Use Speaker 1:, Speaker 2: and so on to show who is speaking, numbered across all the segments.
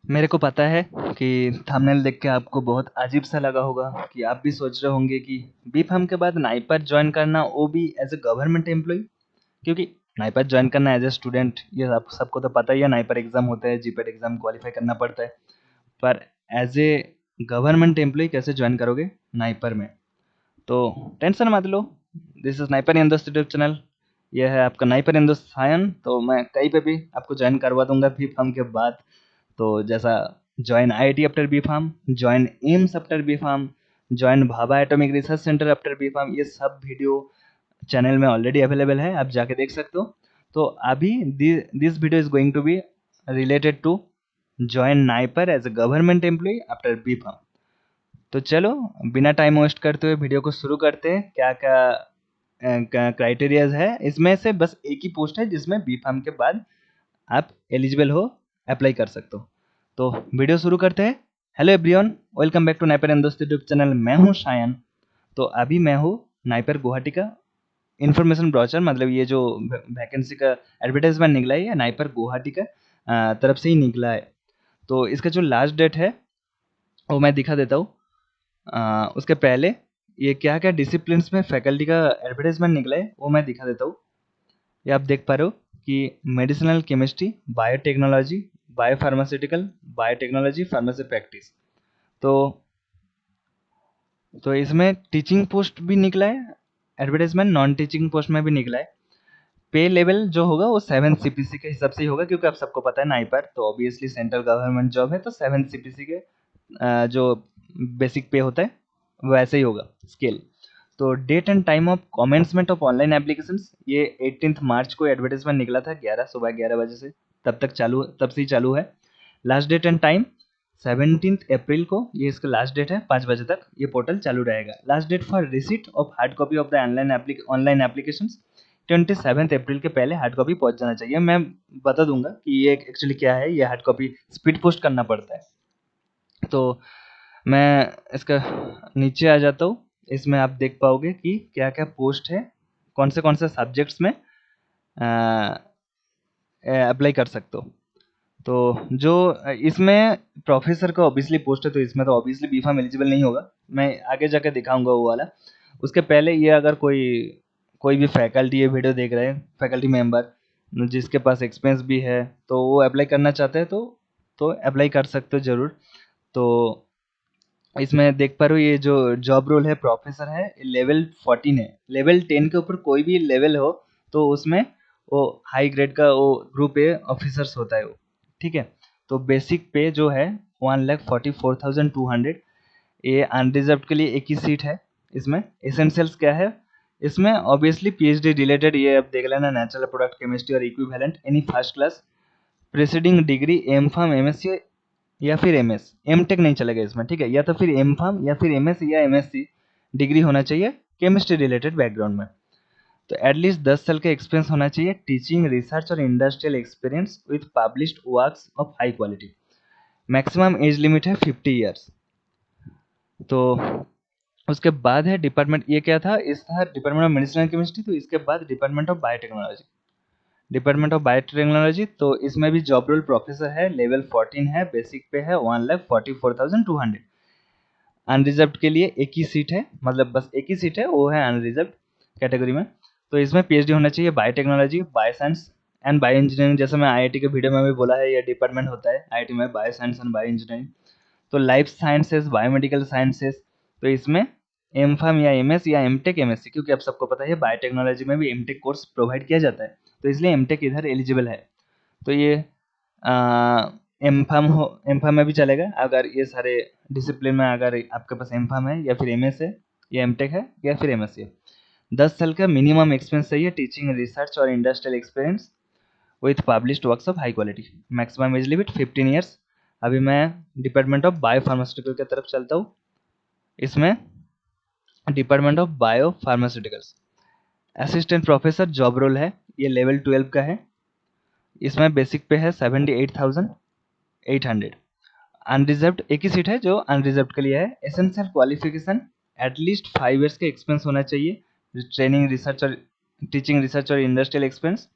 Speaker 1: मेरे को पता है कि थंबनेल देख के आपको बहुत अजीब सा लगा होगा कि आप भी सोच रहे होंगे कि बी फार्म के बाद नाइपर ज्वाइन करना, वो भी एज ए गवर्नमेंट एम्प्लॉय। क्योंकि नाइपर ज्वाइन करना एज ए स्टूडेंट, ये आप सबको तो पता ही है। नाइपर एग्जाम होता है, जीपेट एग्जाम क्वालिफाई करना पड़ता है। पर एज ए गवर्नमेंट एम्प्लॉय कैसे ज्वाइन करोगे नाइपर में? तो टेंशन मत लो। दिस इज नाइपर इन दोस्त यूट्यूब चैनल। ये है आपका नाइपर इन दोस्त सायन। तो मैं कहीं पे भी आपको ज्वाइन करवा दूंगा बी फार्म के बाद। तो जैसा join IIT after B pharm, join AIIMS after B pharm, join Bhabha atomic research centre after B pharm, ये सब वीडियो चैनल में ऑलरेडी अवेलेबल है, आप जाके देख सकते हो। तो अभी this video is going to be related to join NIPER as a government employ after B pharm. तो चलो, बिना टाइम वेस्ट करते हुए वीडियो को शुरू करते हैं। क्या क्या क्राइटेरियाज है इसमें से? बस एक ही पोस्ट है जिसमें बी फार्म के बाद आप एलिजिबल हो, अप्लाई कर सकते हो। तो वीडियो शुरू करते हैं। Hello everyone, welcome back to NIPER and दोस्त यूट्यूब चैनल। मैं हूं शायन। तो अभी मैं हूं नाइपर गुवाहाटी का इन्फॉर्मेशन ब्रोचर, मतलब ये जो वैकेंसी का एडवर्टाइजमेंट निकला है, ये नाइपर गुवाहाटी का तरफ से ही निकला है। तो इसका जो लास्ट डेट है वो मैं दिखा देता हूँ। उसके पहले ये क्या क्या डिसिप्लिन्स में फैकल्टी का एडवर्टाइजमेंट निकला है वो मैं दिखा देता हूँ। ये आप देख पा रहे हो कि medicinal chemistry, biotechnology, biopharmaceutical, biotechnology, pharmacy practice. तो इसमें टीचिंग पोस्ट भी निकला है, एडवर्टाइजमेंट नॉन टीचिंग पोस्ट में भी निकला है। पे लेवल जो होगा वो 7 सीपीसी के हिसाब से ही होगा, क्योंकि आप सबको पता है नाइपर तो ऑब्वियसली सेंट्रल गवर्नमेंट जॉब है, तो 7 सीपीसी के जो बेसिक पे होता है वैसे ही होगा स्केल। तो date and time of commencement of online applications, ये 18 मार्च को एडवर्टाइजमेंट निकला था, सुबह 11 बजे से। तब से ही चालू है। लास्ट डेट एंड टाइम 17 अप्रैल को, ये इसका लास्ट डेट है। 5 बजे तक ये पोर्टल चालू रहेगा। Last date for receipt of hard copy of the online application 27 April के पहले हार्ड कॉपी पहुंच जाना चाहिए। मैं बता दूंगा कि ये एक्चुअली क्या है। ये हार्ड कॉपी स्पीड पोस्ट करना पड़ता है। तो मैं इसका नीचे आ जाता हूँ। इसमें आप देख पाओगे कि क्या क्या पोस्ट है, कौन से सब्जेक्ट्स में अप्लाई कर सकते हो। तो जो इसमें प्रोफेसर का ऑब्वियसली पोस्ट है, तो इसमें तो ऑब्वियसली बी फार्म एलिजिबल नहीं होगा। मैं आगे जाके दिखाऊंगा वो वाला। उसके पहले ये अगर कोई कोई भी फैकल्टी ये वीडियो देख रहे हैं, फैकल्टी मेंबर जिसके पास एक्सपीरियंस भी है, तो वो अप्लाई करना चाहते हैं तो अप्लाई कर सकते हो ज़रूर। तो इसमें देख पा रहे हो ये जो जॉब रोल है प्रोफेसर है, लेवल 14 है। लेवल 10 के ऊपर कोई भी लेवल हो तो उसमें वो हाई ग्रेड का वो ग्रुप ए ऑफिसर्स होता है वो। ठीक है। तो बेसिक पे जो है 1,44,200। ये अनरिजर्व के लिए एक ही सीट है। इसमें एसेंशियल्स क्या है? इसमें ऑब्वियसली पीएचडी रिलेटेड, ये अब देख लेना, नेचुरल प्रोडक्ट केमिस्ट्री और equivalent any first class preceding degree, M pharm, MSc या फिर एमएस। एमटेक नहीं चलेगा इसमें, ठीक है? या तो फिर एम फार्म या फिर एमएस या एमएससी डिग्री होना चाहिए केमिस्ट्री रिलेटेड बैकग्राउंड में। तो एटलीस्ट 10 साल का एक्सपीरियंस होना चाहिए, टीचिंग, रिसर्च और industrial experience with published works of high quality. Maximum age limit है 50 ईयर्स। तो उसके बाद है डिपार्टमेंट, ये क्या था? इस था डिपार्टमेंट ऑफ मेडिसिनल केमिस्ट्री। तो इसके बाद department of biotechnology. Department of biotechnology, तो इसमें भी जॉब रोल प्रोफेसर है, लेवल 14 है, बेसिक पे है 1,44,200। अनरिजर्व के लिए एक ही सीट है, मतलब बस एक ही सीट है, वो है अनरिजर्व कैटेगरी में। तो इसमें पीएचडी होना चाहिए biotechnology, bioscience and bio engineering. जैसे मैं आईआईटी के वीडियो में भी बोला है, ये डिपार्टमेंट होता है आईआईटी में, बायोसाइंस एंड बायो इंजीनियरिंग। तो लाइफ साइंसेस, बायोमेडिकल साइंसेस, तो इसमें एम फार्म या एमएस या एमटेक, एमएससी, क्योंकि आप सबको पता है बायोटेक्नोलॉजी में भी एमटेक कोर्स प्रोवाइड किया जाता है, तो इसलिए एमटेक इधर एलिजिबल है। तो ये एम फार्म में भी चलेगा अगर ये सारे डिसिप्लिन में, अगर आपके पास एम फार्म है या फिर एमएस है या एमटेक है या फिर एमएससी है। 10 साल का मिनिमम एक्सपीरियंस चाहिए, टीचिंग, रिसर्च और industrial experience with published works of high quality. Maximum age limit 15 years. अभी मैं डिपार्टमेंट ऑफ बायो फार्मास्यूटिकल की तरफ चलता हूँ। इसमें department of bio pharmaceuticals, assistant professor job role है, ये लेवल 12 का है। इसमें बेसिक पे है 78,800। अनरिजर्व्ड एक ही सीट है जो अनरिजर्व्ड के लिए है। एसेंशियल क्वालिफिकेशन एटलीस्ट 5 ईयर्स का एक्सपीरियंस होना चाहिए, ट्रेनिंग, रिसर्च और टीचिंग, रिसर्च और इंडस्ट्रियल एक्सपीरियंस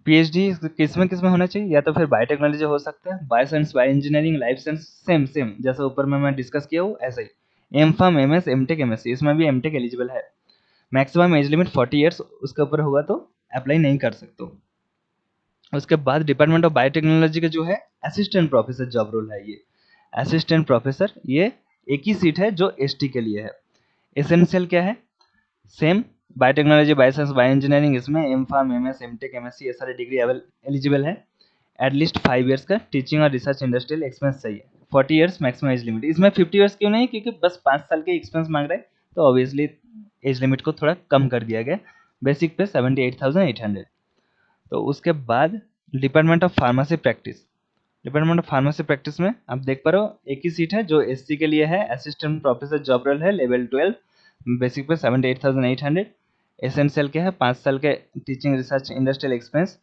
Speaker 1: पीएचडी किस में होना चाहिए, या तो फिर बायोटेक्नोलॉजी हो सकता है, bio science, bio engineering, life science, same same जैसे ऊपर में मैं डिस्कस किया हूँ ऐसे ही। M pharm, M S, M tech, M S C, इसमें भी एम टेक एलिजिबल है। मैक्सिमम एज लिमिट 40 ईयर्स, उसके ऊपर होगा तो अप्लाई नहीं कर सकते हो। उसके बाद डिपार्टमेंट ऑफ बायोटेक्नोलॉजी का जो है असिस्टेंट प्रोफेसर जॉब रोल है ये। असिस्टेंट प्रोफेसर ये एक ही सीट है जो एसटी के लिए है। एसेंशियल क्या है, same biotechnology, bioscience, bio engineering, इसमें M pharm, M S, M tech, M S C, ये सारे डिग्री एलिजिबल है। एटलीस्ट 5 ईयर्स का टीचिंग और रिसर्च इंडस्ट्रियल एक्सपीरियंस चाहिए। 40 ईयर्स मैक्सिमम एज लिमिट, इसमें 50 ईयर्स क्यों नहीं, क्योंकि बस 5 साल के एक्सपीरियंस मांग रहे हैं, तो ऑब्वियसली एज लिमिट को थोड़ा कम कर दिया गया। बेसिक पे 78,800। तो उसके बाद department of pharmacy practice. Department of pharmacy practice में आप देख पा रहे हो एक ही सीट है जो एससी के लिए है। असिस्टेंट प्रोफेसर जॉब रोल है, लेवल 12, बेसिक पे 78,800। एसेंशियल क्या है, 5 साल के टीचिंग रिसर्च इंडस्ट्रियल एक्सपीरियंस।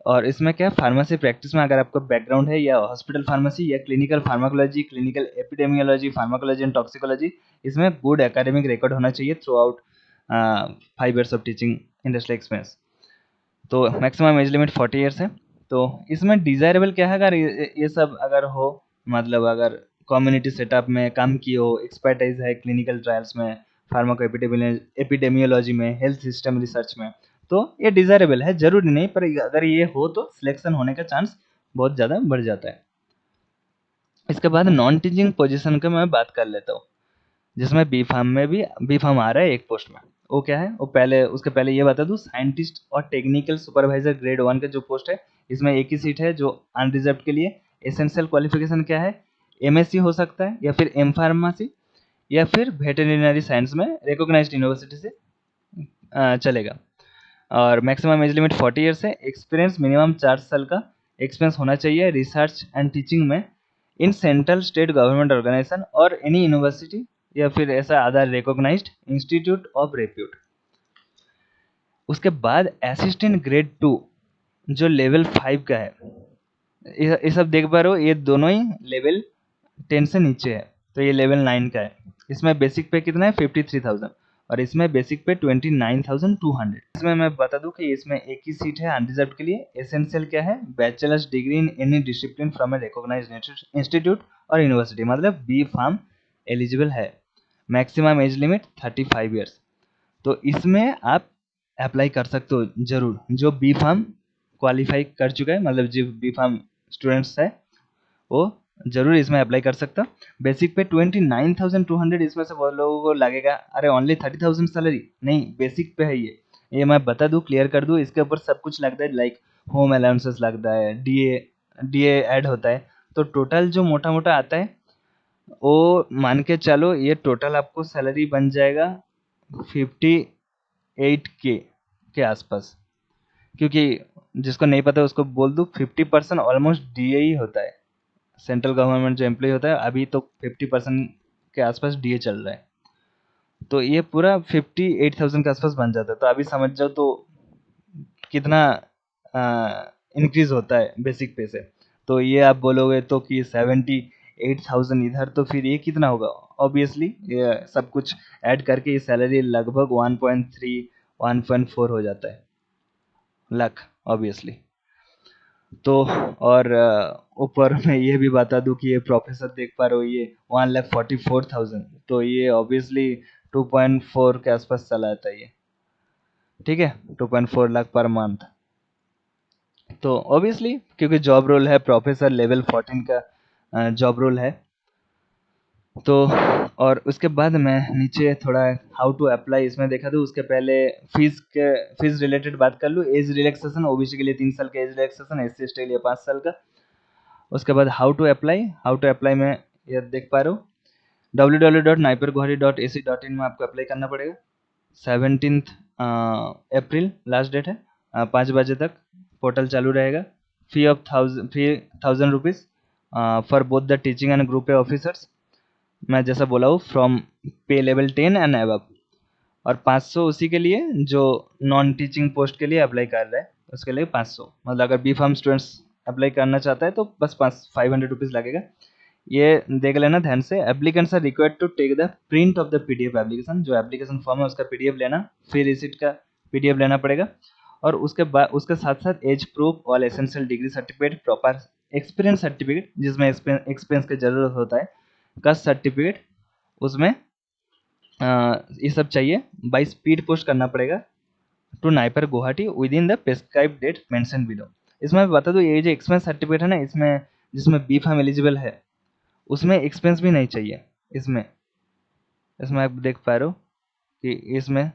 Speaker 1: और इसमें क्या है, फार्मेसी प्रैक्टिस में अगर आपको बैकग्राउंड है या हॉस्पिटल फार्मेसी या clinical pharmacology, clinical epidemiology, pharmacology and toxicology, इसमें गुड एकेडमिक रिकॉर्ड होना चाहिए through out 5 years of teaching industrial experience. तो मैक्सिमम एज लिमिट 40 ईयर्स है। तो इसमें डिजायरेबल क्या है, अगर ये सब अगर हो, मतलब अगर कम्युनिटी सेटअप में काम किए हो, एक्सपर्टाइज है क्लिनिकल ट्रायल्स में, फार्माको एपिडेमियोलॉजी में, हेल्थ सिस्टम रिसर्च में, तो ये डिजायरेबल है, जरूरी नहीं, पर अगर ये हो तो सिलेक्शन होने का चांस बहुत ज़्यादा बढ़ जाता है। इसके बाद नॉन टीचिंग पोजीशन का मैं बात कर लेता हूँ, जिसमें बी फार्म में भी बी फार्म आ रहा है एक पोस्ट में। वो क्या है, वो पहले उसके पहले ये बता दूं, साइंटिस्ट और टेक्निकल सुपरवाइजर ग्रेड 1 का जो पोस्ट है, इसमें एक ही सीट है जो अनरिजर्व के लिए। एसेंशियल क्वालिफिकेशन क्या है, एमएससी हो सकता है, या फिर एम फार्मेसी, या फिर वेटरनरी साइंस में रिकॉग्नाइज्ड यूनिवर्सिटी से चलेगा। और मैक्सिमम एज लिमिट 40 ईयर्स है। एक्सपीरियंस मिनिमम 4 साल का एक्सपीरियंस होना चाहिए रिसर्च एंड टीचिंग में, in central state government organisation और एनी यूनिवर्सिटी या फिर ऐसा other recognised institute of repute. उसके बाद असिस्टेंट ग्रेड 2 जो लेवल 5 का है, ये सब देख पा रहे हो, ये दोनों ही लेवल 10 से नीचे है, तो ये लेवल 9 का है। इसमें बेसिक पे कितना है, 53,000, और इसमें बेसिक पे 29,200। इसमें मैं बता दूं कि इसमें एक ही सीट है अनरिजर्व के लिए। एसेंशियल क्या है, bachelor's degree in any discipline from a recognised institute और यूनिवर्सिटी, मतलब बी फार्म एलिजिबल है। Maximum age limit 35 years. तो इसमें आप अप्लाई कर सकते हो जरूर, जो बी फार्म क्वालिफाई कर चुका है, मतलब जो बी फार्म स्टूडेंट्स है वो जरूर इसमें अप्लाई कर सकता। बेसिक पे 29,200, इसमें से बहुत लोगों को लगेगा अरे ओनली 30,000 सैलरी, नहीं, बेसिक पे है ये मैं बता दूं, क्लियर कर दूं, इसके ऊपर सब कुछ लगता है, लाइक होम अलाउंसेस लगता है, डीए डीए ऐड होता है, तो टोटल जो मोटा मोटा आता है वो मान के चलो, ये टोटल आपको सैलरी बन जाएगा 58K के आसपास। क्योंकि जिसको नहीं पता उसको बोल दूं, 50% ऑलमोस्ट डीए ही होता है। सेंट्रल गवर्नमेंट जो एम्प्लॉय होता है अभी तो 50% के आसपास डीए चल रहा है, तो ये पूरा 58,000 के आसपास बन जाता है। तो अभी समझ जाओ तो कितना इंक्रीज होता है बेसिक पे से। तो ये आप बोलोगे तो कि 78,000 इधर, तो फिर ये कितना होगा, ऑब्वियसली ये सब कुछ ऐड करके ये सैलरी लगभग 1.3 1.4 हो जाता है लाख, ऑब्वियसली। तो और ऊपर मैं ये भी बता दूं कि ये प्रोफेसर देख पा रहे हो, ये 1,44,000, तो ये ऑब्वियसली 2.4 के आसपास चला जाता है ये, ठीक है, 2.4 लाख पर मंथ। तो ऑब्वियसली क्योंकि जॉब रोल है, प्रोफेसर लेवल 14 का जॉब रोल है। तो और उसके बाद मैं नीचे थोड़ा हाउ टू अप्लाई इसमें देखा दूँ, उसके पहले फीस रिलेटेड बात कर लूँ। एज रिलैक्सेशन, ओबीसी के लिए 3 साल का एज रिलैक्सेशन, एससी एसटी के लिए 5 साल का। उसके बाद हाउ टू अप्लाई में ये देख पा रहे हो, www.naipurguwahati.ac.in में आपको अप्लाई करना पड़ेगा। 17 अप्रैल लास्ट डेट है, 5 बजे तक पोर्टल चालू रहेगा। फी 1,000 rupees for both the teaching and group A officers, मैं जैसा बोला हूँ फ्रॉम पे लेवल 10 एंड अबव। और 500 उसी के लिए जो नॉन टीचिंग पोस्ट के लिए अप्लाई कर रहा है, उसके लिए 500, मतलब अगर बी फार्म स्टूडेंट्स अप्लाई करना चाहता है तो बस 500 रुपीज़ लगेगा। ये देख लेना ध्यान से। Applicants are required to take the print of the PDF application, जो एप्लीकेशन फॉर्म है उसका पीडीएफ लेना, फिर रिसिट का पीडीएफ लेना पड़ेगा। और उसके बाद उसके साथ साथ age proof, all essential degree certificate, proper experience certificate जिसमें एक्सपीरियंस की जरूरत होता है, कास्ट सर्टिफिकेट, उसमें ये सब चाहिए। बाई स्पीड पोस्ट करना पड़ेगा to NIPER Guwahati within the prescribe date mention below. इसमें मैं बता दूं, ये जो एक्सपेंस सर्टिफिकेट है ना, इसमें जिसमें बी फार्म एलिजिबल है उसमें एक्सपेंस भी नहीं चाहिए। इसमें इसमें आप देख पा रहे हो कि इसमें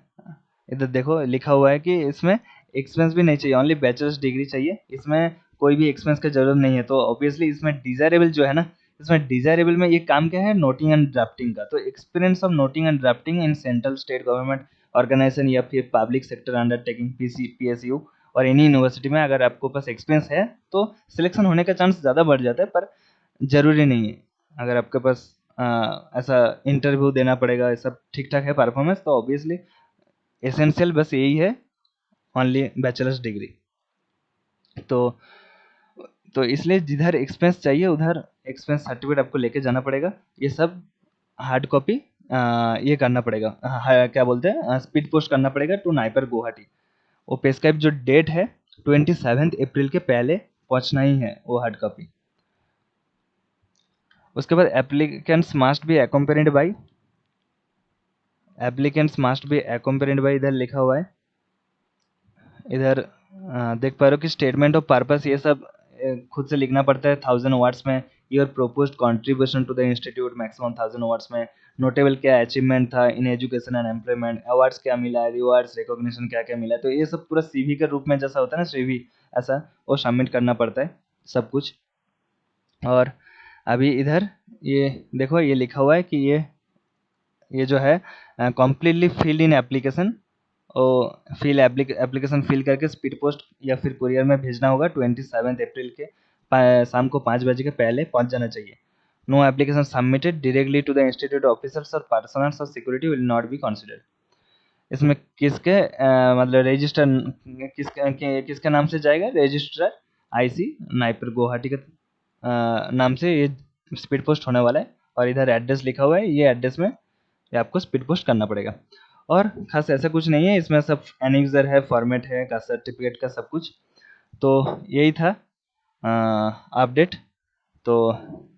Speaker 1: इधर देखो लिखा हुआ है कि इसमें एक्सपेंस भी नहीं चाहिए, ओनली बैचलर्स डिग्री चाहिए। इसमें कोई भी एक्सपेंस की जरूरत नहीं है। तो ऑब्वियसली इसमें डिजायरेबल जो है ना, इसमें डिजायरेबल में ये काम क्या है, नोटिंग एंड ड्राफ्टिंग का। तो experience of noting and drafting in central state government organisation या फिर पब्लिक सेक्टर अंडरटेकिंग PSU और एनी यूनिवर्सिटी में अगर आपको पास एक्सपीरियंस है तो सिलेक्शन होने का चांस ज़्यादा बढ़ जाता है, पर जरूरी नहीं है। अगर आपके पास ऐसा इंटरव्यू देना पड़ेगा, सब ठीक ठाक है परफॉर्मेंस, तो ऑब्वियसली एसेंशियल बस यही है, ओनली बैचलर्स डिग्री। तो इसलिए जिधर एक्सपेंस चाहिए उधर एक्सपेंस सर्टिफिकेट आपको लेके जाना पड़ेगा। ये सब हार्ड कॉपी ये करना पड़ेगा, क्या बोलते हैं, स्पीड पोस्ट करना पड़ेगा टू नाइपर गुवाहाटी। वो पेस्क्राइब जो डेट है 27 अप्रैल के पहले पहुंचना ही है वो हार्ड कॉपी। उसके बाद एप्लीकेंट्स मस्ट बी अकम्पेनिड बाई इधर लिखा हुआ है। इधर देख पा रहे हो कि स्टेटमेंट ऑफ पर्पस ये सब खुद से लिखना पड़ता है 1000 वर्ड्स में। Your proposed contribution to the institute maximum 1000 words में। नोटेबल क्या अचीवमेंट था in education and employment, awards क्या मिला है, रिवार्ड्स रिकॉग्निशन क्या क्या मिला है। तो ये सब पूरा CV के रूप में जैसा होता है ना, CV ऐसा वो सबमिट करना पड़ता है सब कुछ। और अभी इधर ये देखो ये लिखा हुआ है कि ये जो है completely filled in application, application fill करके स्पीड पोस्ट या फिर कुरियर में भेजना होगा। 27 अप्रैल के शाम को 5 बजे के पहले पहुंच जाना चाहिए। No application submitted directly to the institute officers और personnels of security will not be considered. इसमें किसके मतलब रजिस्टर किसके नाम से जाएगा, रजिस्ट्रार IC नाइपर गुवाहाटी के नाम से ये स्पीड पोस्ट होने वाला है। और इधर एड्रेस लिखा हुआ है, ये एड्रेस में ये आपको स्पीड पोस्ट करना पड़ेगा। और खास ऐसा कुछ नहीं है इसमें, सब एनेक्सर है, फॉर्मेट है का सर्टिफिकेट का सब कुछ। तो यही था अपडेट। तो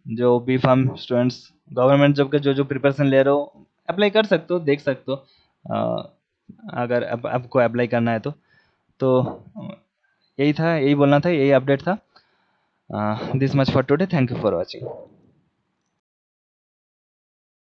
Speaker 1: जो B pharm students government job के जो प्रिपरेशन ले रहे हो अप्लाई कर सकते हो, देख सकते हो अगर आपको अप्लाई करना है तो यही था, यही बोलना था, यही अपडेट था। This much for today, thank you for watching.